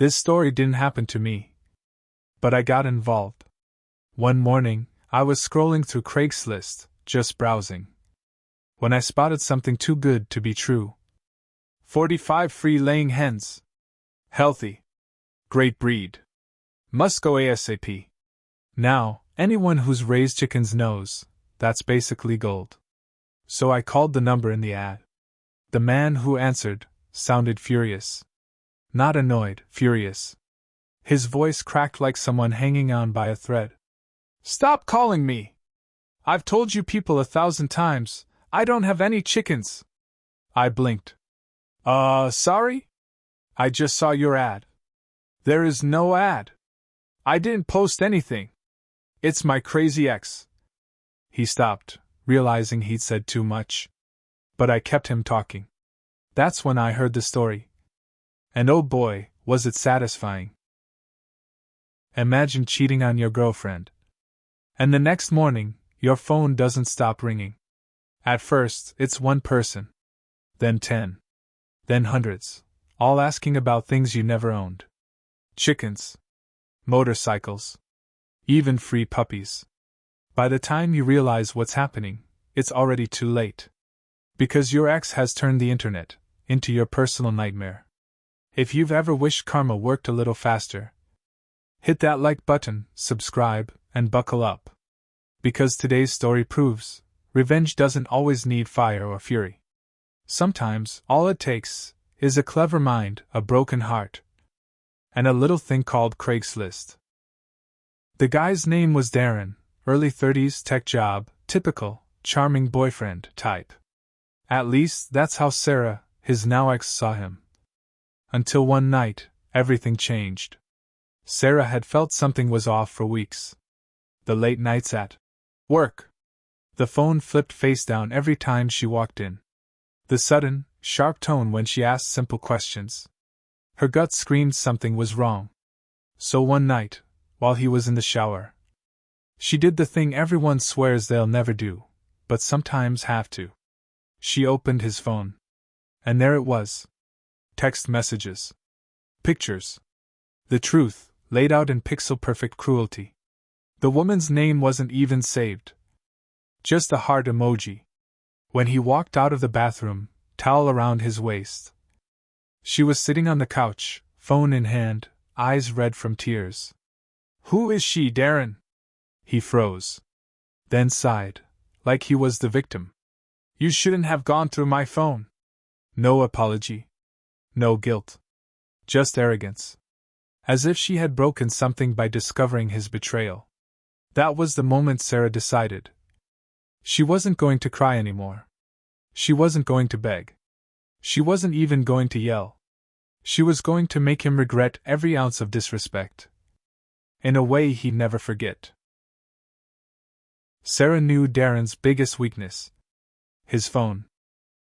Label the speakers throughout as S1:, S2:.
S1: This story didn't happen to me, but I got involved. One morning, I was scrolling through Craigslist, just browsing, when I spotted something too good to be true. 45 free laying hens. Healthy. Great breed. Must go ASAP. Now, anyone who's raised chickens knows that's basically gold. So I called the number in the ad. The man who answered sounded furious. Not annoyed, furious. His voice cracked like someone hanging on by a thread. Stop calling me! I've told you people 1,000 times, I don't have any chickens. I blinked. Sorry? I just saw your ad. There is no ad. I didn't post anything. It's my crazy ex. He stopped, realizing he'd said too much. But I kept him talking. That's when I heard the story. And oh boy, was it satisfying. Imagine cheating on your girlfriend. And the next morning, your phone doesn't stop ringing. At first, it's one person. Then 10. Then hundreds. All asking about things you never owned. Chickens. Motorcycles. Even free puppies. By the time you realize what's happening, it's already too late. Because your ex has turned the internet into your personal nightmare. If you've ever wished karma worked a little faster, hit that like button, subscribe, and buckle up. Because today's story proves, revenge doesn't always need fire or fury. Sometimes, all it takes is a clever mind, a broken heart, and a little thing called Craigslist. The guy's name was Darren, early 30s, tech job, typical, charming boyfriend type. At least, that's how Sarah, his now ex, saw him. Until one night, everything changed. Sarah had felt something was off for weeks. The late nights at work. The phone flipped face down every time she walked in. The sudden, sharp tone when she asked simple questions. Her gut screamed something was wrong. So one night, while he was in the shower, she did the thing everyone swears they'll never do, but sometimes have to. She opened his phone. And there it was. Text messages. Pictures. The truth, laid out in pixel-perfect cruelty. The woman's name wasn't even saved. Just a heart emoji. When he walked out of the bathroom, towel around his waist. She was sitting on the couch, phone in hand, eyes red from tears. Who is she, Darren? He froze. Then sighed, like he was the victim. You shouldn't have gone through my phone. No apology. No guilt. Just arrogance. As if she had broken something by discovering his betrayal. That was the moment Sarah decided. She wasn't going to cry anymore. She wasn't going to beg. She wasn't even going to yell. She was going to make him regret every ounce of disrespect. In a way he'd never forget. Sarah knew Darren's biggest weakness. His phone.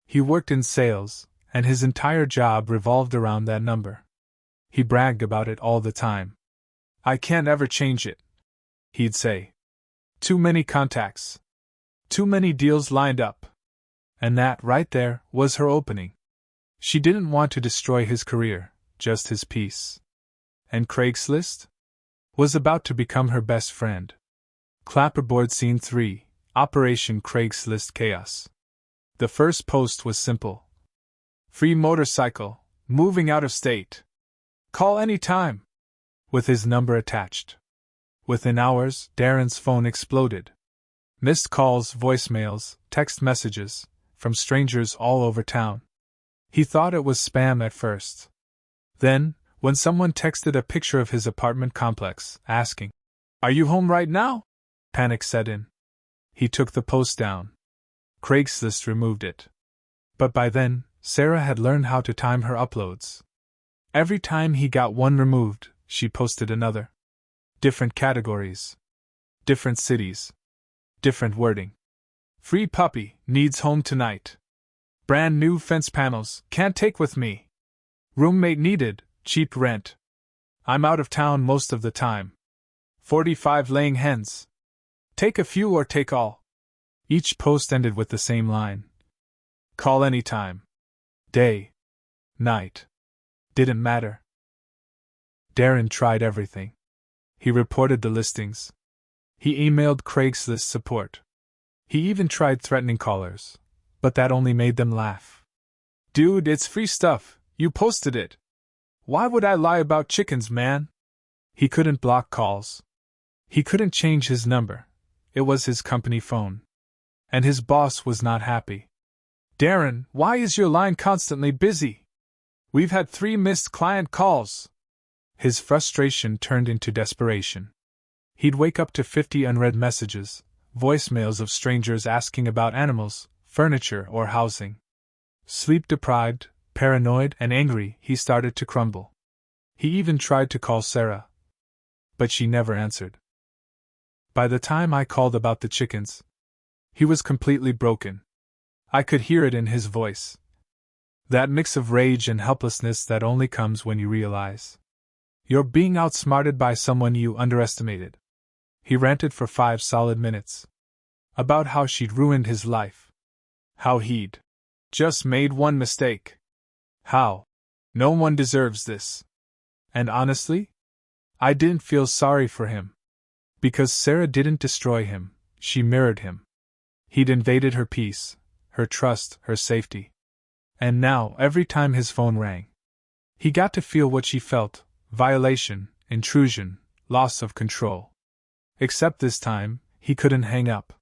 S1: He worked in sales, and his entire job revolved around that number. He bragged about it all the time. I can't ever change it, he'd say. Too many contacts. Too many deals lined up. And that, right there, was her opening. She didn't want to destroy his career, just his peace. And Craigslist was about to become her best friend. Clapperboard Scene 3, Operation Craigslist Chaos. The first post was simple. Free motorcycle, moving out of state. Call any time. With his number attached. Within hours, Darren's phone exploded. Missed calls, voicemails, text messages, from strangers all over town. He thought it was spam at first. Then, when someone texted a picture of his apartment complex, asking, Are you home right now? Panic set in. He took the post down. Craigslist removed it. But by then, Sarah had learned how to time her uploads. Every time he got one removed, she posted another. Different categories. Different cities. Different wording. Free puppy, needs home tonight. Brand new fence panels, can't take with me. Roommate needed, cheap rent. I'm out of town most of the time. 45 laying hens. Take a few or take all. Each post ended with the same line. Call anytime. Day. Night. Didn't matter. Darren tried everything. He reported the listings. He emailed Craigslist support. He even tried threatening callers, but that only made them laugh. Dude, it's free stuff, you posted it. Why would I lie about chickens, man? He couldn't block calls. He couldn't change his number. It was his company phone. And his boss was not happy. Darren, why is your line constantly busy? We've had 3 missed client calls. His frustration turned into desperation. He'd wake up to 50 unread messages, voicemails of strangers asking about animals, furniture, or housing. Sleep-deprived, paranoid, and angry, he started to crumble. He even tried to call Sarah, but she never answered. By the time I called about the chickens, he was completely broken. I could hear it in his voice. That mix of rage and helplessness that only comes when you realize you're being outsmarted by someone you underestimated. He ranted for 5 solid minutes. About how she'd ruined his life. How he'd just made one mistake. How no one deserves this. And honestly, I didn't feel sorry for him. Because Sarah didn't destroy him, she mirrored him. He'd invaded her peace, her trust, her safety. And now, every time his phone rang, he got to feel what she felt: violation, intrusion, loss of control. Except this time, he couldn't hang up.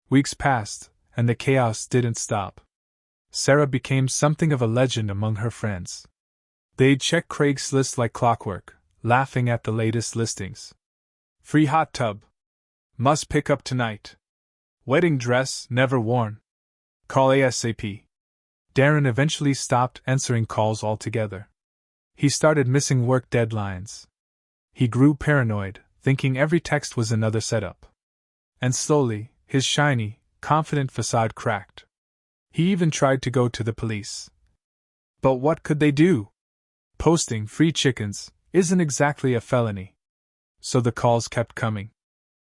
S1: Weeks passed, and the chaos didn't stop. Sarah became something of a legend among her friends. They'd check Craigslist like clockwork, laughing at the latest listings. Free hot tub. Must pick up tonight. Wedding dress never worn. Call ASAP. Darren eventually stopped answering calls altogether. He started missing work deadlines. He grew paranoid, thinking every text was another setup. And slowly, his shiny, confident facade cracked. He even tried to go to the police. But what could they do? Posting free chickens isn't exactly a felony. So the calls kept coming.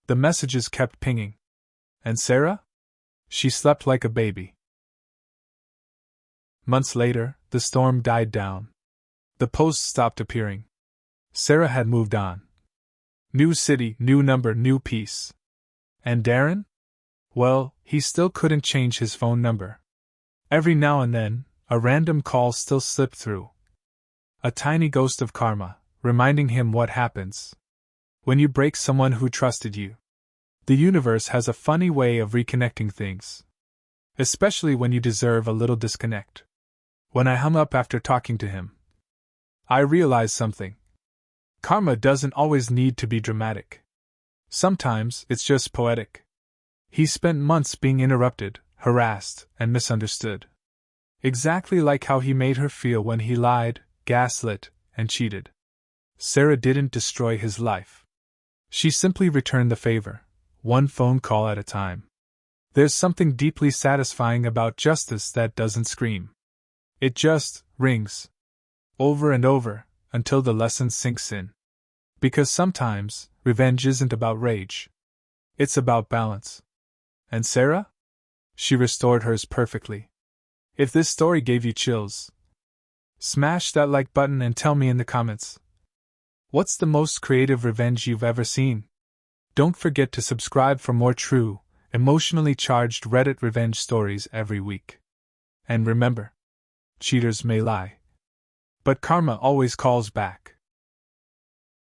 S1: The messages kept pinging. And Sarah? She slept like a baby. Months later, the storm died down. The posts stopped appearing. Sarah had moved on. New city, new number, new peace. And Darren? Well, he still couldn't change his phone number. Every now and then, a random call still slipped through. A tiny ghost of karma, reminding him what happens when you break someone who trusted you. The universe has a funny way of reconnecting things. Especially when you deserve a little disconnect. When I hung up after talking to him, I realized something. Karma doesn't always need to be dramatic. Sometimes it's just poetic. He spent months being interrupted, harassed, and misunderstood. Exactly like how he made her feel when he lied, gaslit, and cheated. Sarah didn't destroy his life. She simply returned the favor, one phone call at a time. There's something deeply satisfying about justice that doesn't scream. It just rings. Over and over, until the lesson sinks in. Because sometimes, revenge isn't about rage. It's about balance. And Sarah? She restored hers perfectly. If this story gave you chills, smash that like button and tell me in the comments. What's the most creative revenge you've ever seen? Don't forget to subscribe for more true, emotionally charged Reddit revenge stories every week. And remember, cheaters may lie, but karma always calls back.